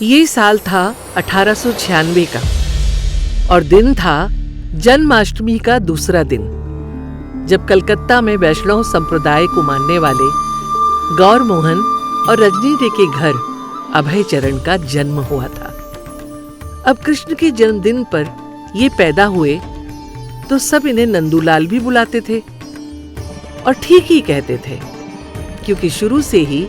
ये साल था 1896 का और दिन था जन्माष्टमी का दूसरा दिन, जब कलकत्ता में वैष्णव संप्रदाय को मानने वाले गौर मोहन और रजनी रे के घर अभय चरण का जन्म हुआ था। अब कृष्ण के जन्मदिन पर ये पैदा हुए तो सब इन्हें नंदूलाल भी बुलाते थे और ठीक ही कहते थे, क्योंकि शुरू से ही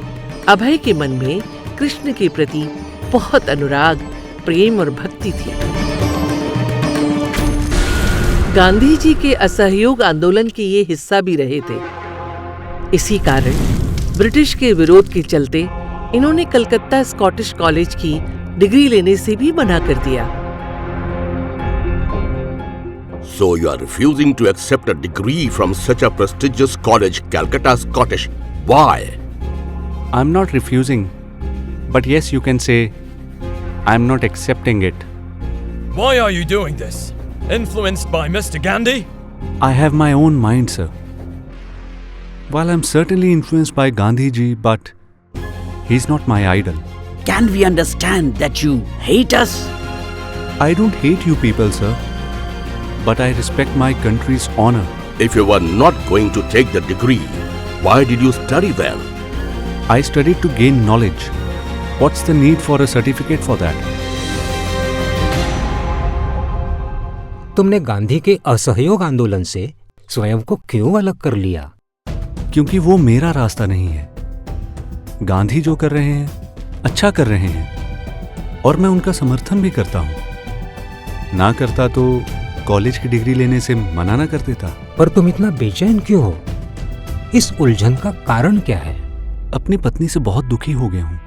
अभय के मन में कृष्ण के प्रति बहुत अनुराग, प्रेम और भक्ति थी। गांधी जी के असहयोग आंदोलन के ये हिस्सा भी रहे थे। इसी कारण ब्रिटिश के विरोध के चलते इन्होंने कलकत्ता स्कॉटिश कॉलेज की डिग्री लेने से भी मना कर दिया। So you are refusing to accept a degree from such a prestigious college, Calcutta Scottish. Why? I'm not refusing, but yes, you can say I'm not accepting it. Why are you doing this? Influenced by Mr. Gandhi? I have my own mind, sir. While I'm certainly influenced by Gandhi ji, but he's not my idol. Can we understand that you hate us? I don't hate you people, sir, but I respect my country's honor. If you were not going to take the degree, why did you study then? I studied to gain knowledge. What's the need for a certificate for that? तुमने गांधी के असहयोग आंदोलन से स्वयं को क्यों अलग कर लिया? क्योंकि वो मेरा रास्ता नहीं है। गांधी जो कर रहे हैं अच्छा कर रहे हैं और मैं उनका समर्थन भी करता हूं। ना करता तो कॉलेज की डिग्री लेने से मना ना कर देता। पर तुम इतना बेचैन क्यों हो? इस उलझन का कारण क्या है? अपनी पत्नी से बहुत दुखी हो गया हूं,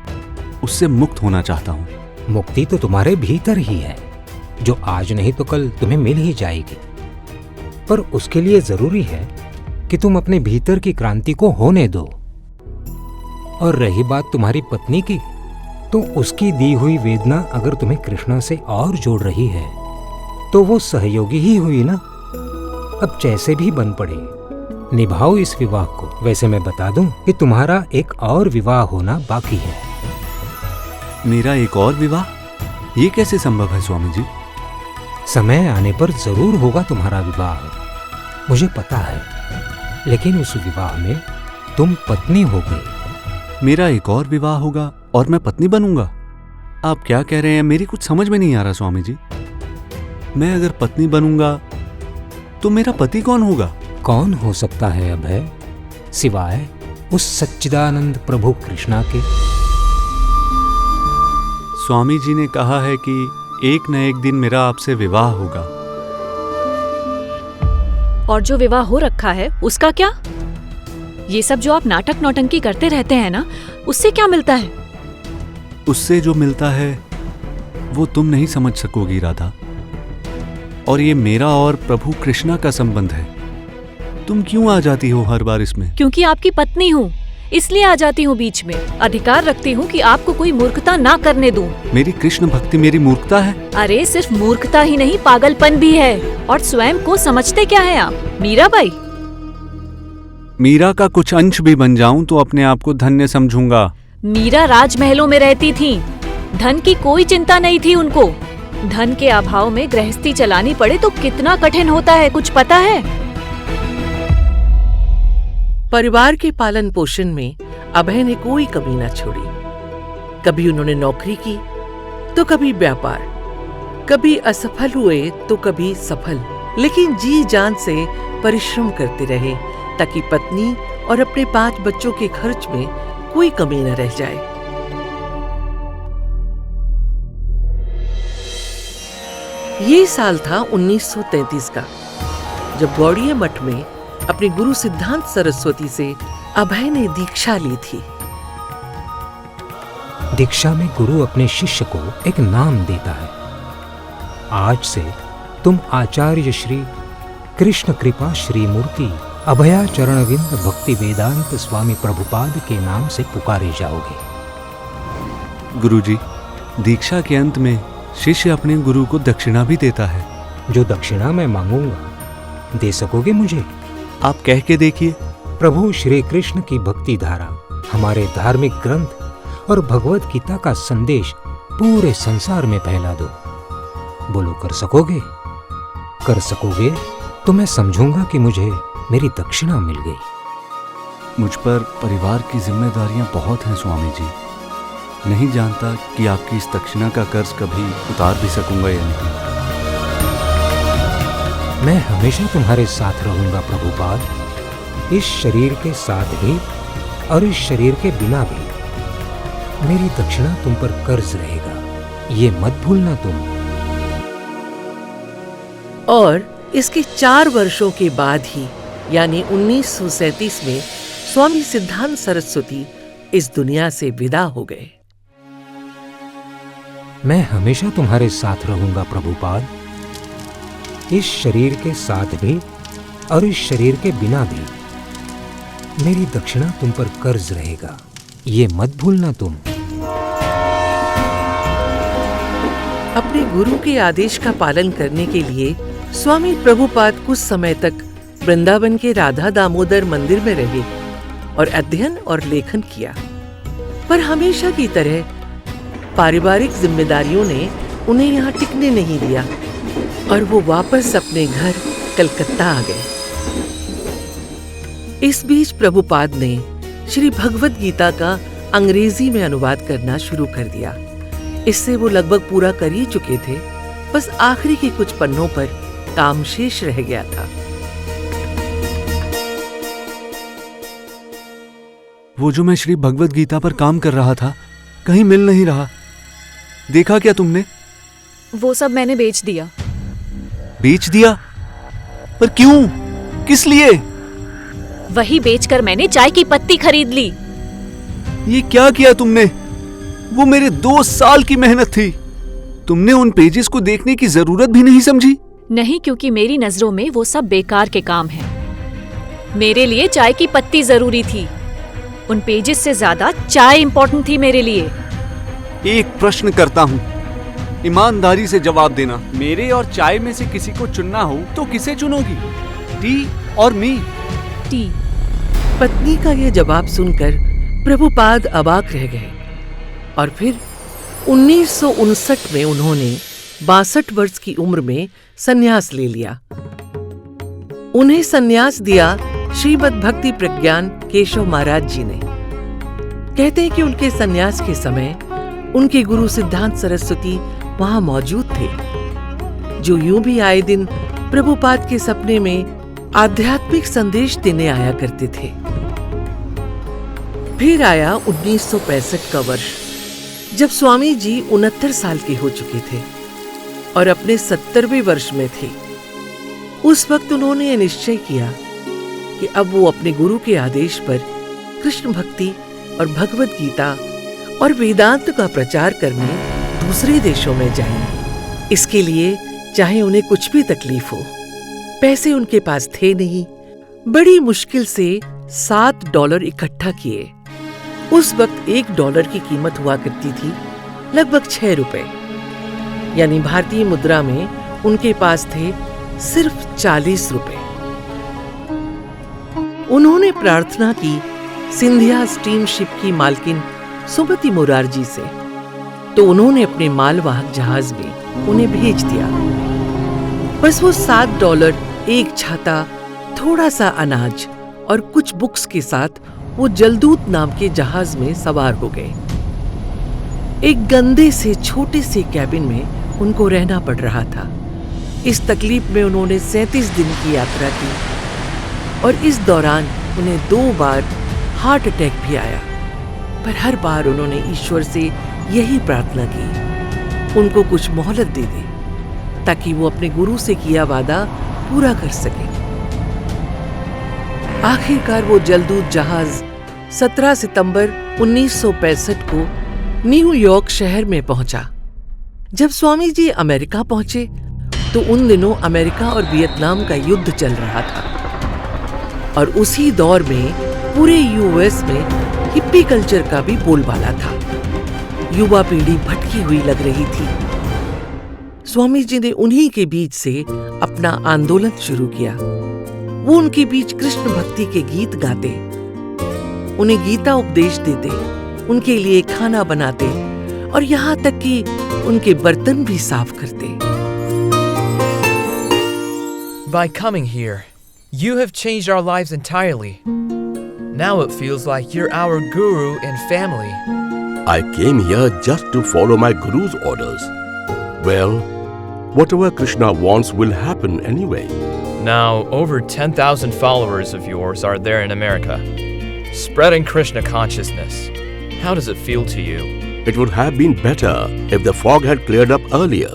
उससे मुक्त होना चाहता हूं। मुक्ति तो तुम्हारे भीतर ही है, जो आज नहीं तो कल तुम्हें मिल ही जाएगी। पर उसके लिए जरूरी है कि तुम अपने भीतर की क्रांति को होने दो। और रही बात तुम्हारी पत्नी की, तो उसकी दी हुई वेदना अगर तुम्हें कृष्णा से और जोड़ रही है तो वो सहयोगी ही हुई ना। अब जैसे भी बन पड़े निभाओ इस विवाह को। वैसे मैं बता दूं कि तुम्हारा एक और विवाह होना बाकी है। मेरा एक और विवाह? ये कैसे संभव है स्वामी जी? समय आने पर जरूर होगा तुम्हारा विवाह, मुझे पता है, लेकिन उस विवाह में तुम पत्नी होगे। मेरा एक और विवाह होगा और मैं पत्नी बनूंगा? आप क्या कह रहे हैं? मेरी कुछ समझ में नहीं आ रहा स्वामी जी। मैं अगर पत्नी बनूंगा तो मेरा पति कौन होगा? कौन हो सकता है अभय, सिवाय उस सच्चिदानंद प्रभु कृष्णा के। स्वामी जी ने कहा है कि एक न एक दिन मेरा आपसे विवाह होगा। और जो विवाह हो रखा है उसका क्या? ये सब जो आप नाटक नौटंकी करते रहते हैं ना, उससे क्या मिलता है? उससे जो मिलता है वो तुम नहीं समझ सकोगी राधा। और ये मेरा और प्रभु कृष्णा का संबंध है। तुम क्यों आ जाती हो हर बार इसमें? क्योंकि आपकी पत्नी हूँ, इसलिए आ जाती हूँ बीच में। अधिकार रखती हूँ कि आपको कोई मूर्खता ना करने दूं। मेरी कृष्ण भक्ति मेरी मूर्खता है? अरे सिर्फ मूर्खता ही नहीं, पागलपन भी है। और स्वयं को समझते क्या है आप? मीराबाई? मीरा का कुछ अंश भी बन जाऊं तो अपने आप को धन्य समझूंगा। मीरा राजमहलों में रहती थी, धन की कोई चिंता नहीं थी उनको। धन के अभाव में गृहस्थी चलानी पड़े तो कितना कठिन होता है, कुछ पता है? परिवार के पालन पोषण में अभय ने कोई कमी न छोड़ी। कभी उन्होंने नौकरी की तो कभी व्यापार, कभी असफल हुए तो कभी सफल, लेकिन जी जान से परिश्रम करते रहे ताकि पत्नी और अपने 5 बच्चों के खर्च में कोई कमी न रह जाए। ये साल था 1933 का, जब गौड़िया मठ में अपने गुरु सिद्धांत सरस्वती से अभय ने दीक्षा ली थी। दीक्षा में गुरु अपने शिष्य को एक नाम देता है। आज से तुम आचार्य श्री कृष्ण कृपा श्री मूर्ति अभया चरणविंद भक्ति वेदांत स्वामी प्रभुपाद के नाम से पुकारे जाओगे। गुरुजी, दीक्षा के अंत में शिष्य अपने गुरु को दक्षिणा भी देता है। जो दक्षिणा मैं मांगूंगा दे सकोगे मुझे? आप कह के देखिए। प्रभु श्री कृष्ण की भक्ति धारा, हमारे धार्मिक ग्रंथ और भगवत गीता का संदेश पूरे संसार में फैला दो। बोलो, कर सकोगे? कर सकोगे तो मैं समझूंगा कि मुझे मेरी दक्षिणा मिल गई। मुझ पर परिवार की जिम्मेदारियां बहुत हैं स्वामी जी। नहीं जानता कि आपकी इस दक्षिणा का कर्ज कभी उतार भी सकूंगा या नहीं। मैं हमेशा तुम्हारे साथ रहूंगा प्रभुपाद, इस शरीर के साथ भी और इस शरीर के बिना भी। मेरी दक्षिणा तुम पर कर्ज रहेगा, ये मत भूलना तुम। और इसके 4 वर्षों के बाद ही यानी 1937 में स्वामी सिद्धांत सरस्वती इस दुनिया से विदा हो गए। मैं हमेशा तुम्हारे साथ रहूंगा प्रभुपाद, इस शरीर के साथ भी और इस शरीर के बिना भी। मेरी दक्षिणा तुम पर कर्ज रहेगा, ये मत भूलना तुम। अपने गुरु के आदेश का पालन करने के लिए स्वामी प्रभुपाद कुछ समय तक वृंदावन के राधा दामोदर मंदिर में रहे और अध्ययन और लेखन किया। पर हमेशा की तरह पारिवारिक जिम्मेदारियों ने उन्हें यहाँ टिकने नहीं दिया और वो वापस अपने घर कलकत्ता आ गए। इस बीच प्रभुपाद ने श्री भगवद गीता का अंग्रेजी में अनुवाद करना शुरू कर दिया। इससे वो लगभग पूरा कर ही चुके थे, बस आखिरी के कुछ पन्नों पर काम शेष रह गया था। वो जो मैं श्री भगवद गीता पर काम कर रहा था कहीं मिल नहीं रहा। देखा क्या तुमने? वो सब मैंने बेच दिया। बेच दिया? पर क्यों? किस लिए? वही बेचकर मैंने चाय की पत्ती खरीद ली। ये क्या किया तुमने? वो मेरे 2 साल की मेहनत थी। तुमने उन पेजेस को देखने की जरूरत भी नहीं समझी? नहीं, क्योंकि मेरी नजरों में वो सब बेकार के काम हैं। मेरे लिए चाय की पत्ती जरूरी थी। उन पेजेस से ज्यादा चाय इंपॉर्टेंट थी मेरे लिए। एक प्रश्न करता हूँ, ईमानदारी से जवाब देना। मेरे और चाय में से किसी को चुनना हो तो किसे चुनोगी? टी और मी? टी। पत्नी का यह जवाब सुनकर प्रभुपाद अबाक रह गए और फिर 1959 में उन्होंने 62 वर्ष की उम्र में संन्यास ले लिया। उन्हें संन्यास दिया श्रीमद् भक्ति प्रज्ञान केशव महाराज जी ने। कहते हैं कि उनके संन्यास के समय उनके गुरु सिद्धांत सरस्वती वहां मौजूद थे, जो यूं भी आए दिन प्रभुपाद के सपने में आध्यात्मिक संदेश देने आया करते थे। फिर आया 1965 का वर्ष, जब स्वामी जी 69 साल के हो चुके थे और अपने 70वें वर्ष में थे। उस वक्त उन्होंने यह निश्चय किया कि अब वो अपने गुरु के आदेश पर कृष्ण भक्ति और भगवद गीता और वेदांत का प्रचार करने दूसरे देशों में जाएंगे। इसके लिए चाहे उन्हें कुछ भी तकलीफ हो। पैसे उनके पास थे नहीं। बड़ी मुश्किल से $7 इकट्ठा किए। उस वक्त $1 की कीमत हुआ करती थी लगभग 6 रुपए, यानी भारतीय मुद्रा में उनके पास थे सिर्फ 40 रुपए। उन्होंने प्रार्थना की सिंधिया स्टीमशिप की मालकिन सुमति मुरारजी से, तो उन्होंने अपने मालवाहक जहाज में उन्हें भेज दिया। बस वो $7, एक छाता, थोड़ा सा अनाज और कुछ बुक्स के साथ वो जलदूत नाम के जहाज में सवार हो गए। एक गंदे से छोटे से कैबिन में उनको रहना पड़ रहा था। इस तकलीफ में उन्होंने 37 दिन की यात्रा की और इस दौरान उन्हें 2 बार हार्ट अटैक भी आया। पर हर बार उन्होंने ईश्वर से यही प्रार्थना की, उनको कुछ मोहलत दे दे ताकि वो अपने गुरु से किया वादा पूरा कर सके। आखिरकार वो जलदूत जहाज 17 सितंबर 1965 को न्यूयॉर्क शहर में पहुंचा। जब स्वामी जी अमेरिका पहुंचे तो उन दिनों अमेरिका और वियतनाम का युद्ध चल रहा था और उसी दौर में पूरे यूएस में हिप्पी कल्चर का भी बोलबाला था। युवा पीढ़ी भटकी हुई लग रही थी। स्वामी जी ने उन्हीं के बीच से अपना आंदोलन शुरू किया। वो उनके बीच कृष्ण भक्ति के गीत गाते, उन्हें गीता उपदेश देते, उनके लिए खाना बनाते और यहाँ तक कि उनके बर्तन भी साफ करते। By coming here, you have changed our lives entirely. Now it feels like you're our guru and family. I came here just to follow my guru's orders. Well, whatever Krishna wants will happen anyway. Now, over 10,000 followers of yours are there in America, spreading Krishna consciousness. How does it feel to you? It would have been better if the fog had cleared up earlier.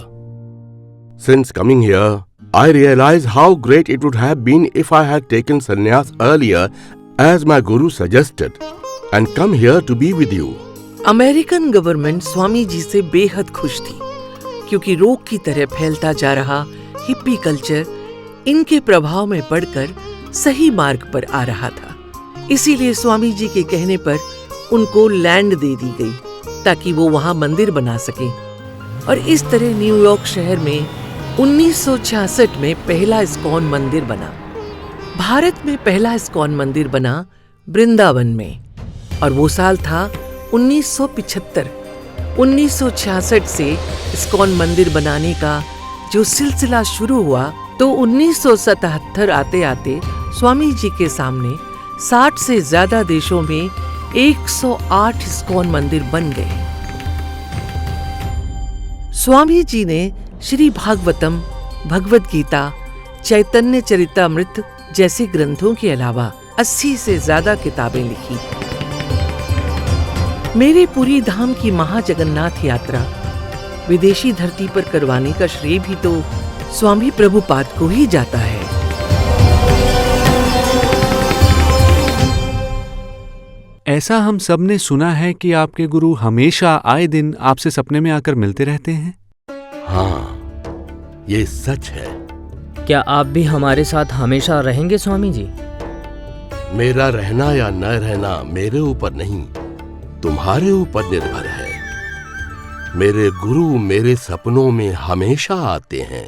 Since coming here, I realize how great it would have been if I had taken sannyas earlier as my guru suggested and come here to be with you. American government Swami ji से बेहद खुश थी, क्योंकि रोग की तरह फैलता जा रहा हिप्पी कल्चर इनके प्रभाव में पड़कर सही मार्ग पर आ रहा था। इसीलिए स्वामी जी के कहने पर उनको लैंड दे दी गई ताकि वो वहां मंदिर बना सके। और इस तरह न्यूयॉर्क शहर में 1966 में पहला इस्कॉन मंदिर बना। भारत में पहला इस्कॉन मंदिर बना वृंदावन में, और वो साल था 1975। 1966 से इस्कॉन मंदिर बनाने का जो सिलसिला शुरू हुआ, तो 1977 आते आते स्वामी जी के सामने 60 से ज्यादा देशों में 108 इस्कॉन मंदिर बन गए। स्वामी जी ने श्री भागवतम, भगवद गीता, चैतन्य चरितामृत जैसे ग्रंथों के अलावा 80 से ज्यादा किताबें लिखी। मेरे पुरी धाम की महाजगन्नाथ यात्रा विदेशी धरती पर करवाने का श्रेय भी तो स्वामी प्रभुपाद को ही जाता है। ऐसा हम सब ने सुना है कि आपके गुरु हमेशा आए दिन आपसे सपने में आकर मिलते रहते हैं। हाँ, ये सच है। क्या आप भी हमारे साथ हमेशा रहेंगे स्वामी जी? मेरा रहना या न रहना मेरे ऊपर नहीं, तुम्हारे ऊपर निर्भर है। मेरे गुरु मेरे सपनों में हमेशा आते हैं,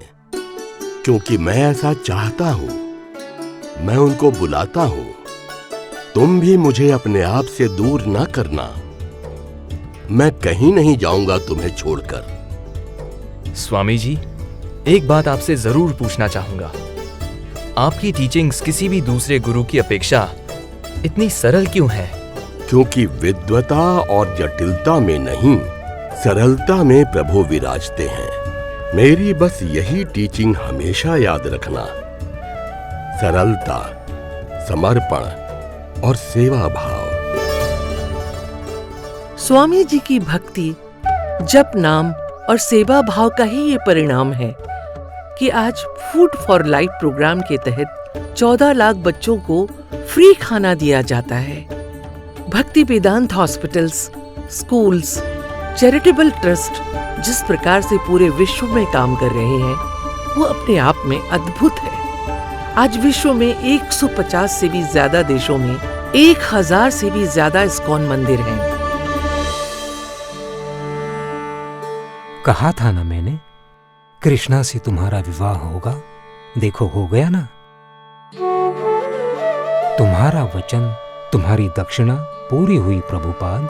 क्योंकि मैं ऐसा चाहता हूं। मैं उनको बुलाता हूं। तुम भी मुझे अपने आप से दूर न करना। मैं कहीं नहीं जाऊंगा तुम्हें छोड़कर। स्वामी जी, एक बात आपसे जरूर पूछना चाहूंगा। आपकी टीचिंग्स किसी भी दूसरे गुरु की अपेक्षा इतनी सरल क्यों है? क्योंकि विद्वता और जटिलता में नहीं, सरलता में प्रभु विराजते हैं। मेरी बस यही टीचिंग हमेशा याद रखना। सरलता, समर्पण और सेवा भाव। स्वामी जी की भक्ति, जप नाम और सेवा भाव का ही ये परिणाम है कि आज फूड फॉर लाइफ प्रोग्राम के तहत 14 लाख बच्चों को फ्री खाना दिया जाता है। भक्ति वेदांत हॉस्पिटल्स, स्कूल्स, चैरिटेबल ट्रस्ट जिस प्रकार से पूरे विश्व में काम कर रहे हैं, वो अपने आप में अद्भुत है। आज विश्व में 150 से भी ज्यादा देशों में 1000 से भी ज्यादा इस्कॉन मंदिर हैं। कहा था ना मैंने, कृष्णा से तुम्हारा विवाह होगा। देखो हो गया ना। तुम्हारा वचन, तुम्हारी दक्षिणा पूरी हुई प्रभुपाद।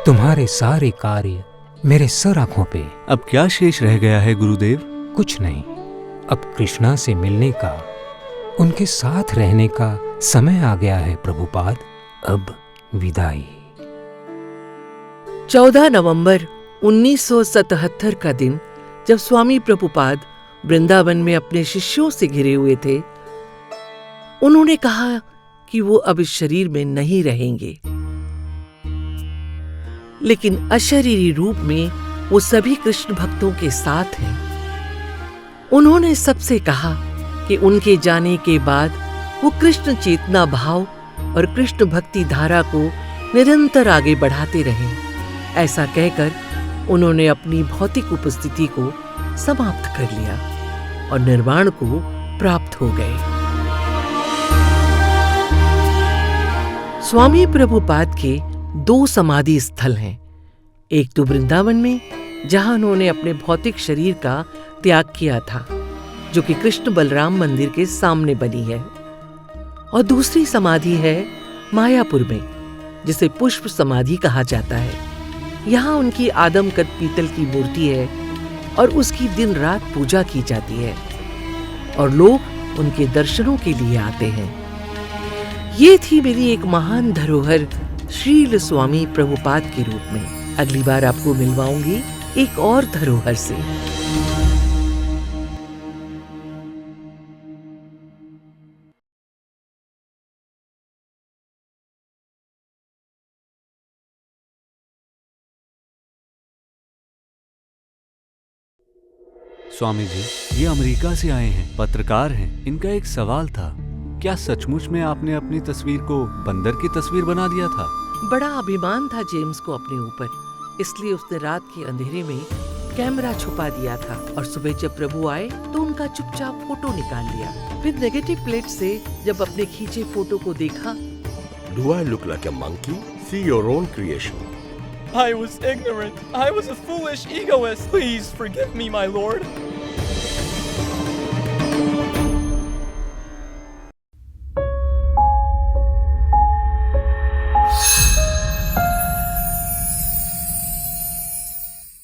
तुम्हारे सारे कार्य मेरे सर आंखों पे। अब क्या शेष रह गया है गुरुदेव? कुछ नहीं। अब कृष्णा से मिलने का, उनके साथ रहने का समय आ गया है प्रभुपाद। अब विदाई। 14 नवंबर 1977 का दिन, जब स्वामी प्रभुपाद वृंदावन में अपने शिष्यों से घिरे हुए थे, उन्होंने कहा कि वो अब इस शरीर में नहीं रहेंगे, लेकिन अशरीरी रूप में वो सभी कृष्ण भक्तों के साथ हैं। उन्होंने सबसे कहा कि उनके जाने के बाद वो कृष्ण चेतना भाव और कृष्ण भक्ति धारा को निरंतर आगे बढ़ाते रहें। ऐसा कहकर उन्होंने अपनी भौतिक उपस्थिति को समाप्त कर लिया और निर्वाण को प्राप्त हो गए। स्वामी प्रभुपाद के 2 समाधि स्थल हैं। एक तो वृंदावन में, जहां उन्होंने अपने भौतिक शरीर का त्याग किया था, जो कि कृष्ण बलराम मंदिर के सामने बनी है, और दूसरी समाधि है मायापुर में, जिसे पुष्प समाधि कहा जाता है। यहाँ उनकी आदमकद पीतल की मूर्ति है और उसकी दिन रात पूजा की जाती है और लोग उनके दर्शनों के लिए आते हैं। ये थी मेरी एक महान धरोहर श्रील स्वामी प्रभुपाद के रूप में। अगली बार आपको मिलवाऊंगी एक और धरोहर से। स्वामी जी, ये अमेरिका से आए हैं, पत्रकार हैं। इनका एक सवाल था, क्या सचमुच में आपने अपनी तस्वीर को बंदर की तस्वीर बना दिया था? बड़ा अभिमान था जेम्स को अपने ऊपर, इसलिए उसने रात के अंधेरे में कैमरा छुपा दिया था और सुबह जब प्रभु आए तो उनका चुपचाप फोटो निकाल लिया। फिर नेगेटिव प्लेट से जब अपने खींचे फोटो को देखा, Do I look like a monkey? See your own creation. I was ignorant. I was a foolish egoist. Please forgive me, my lord.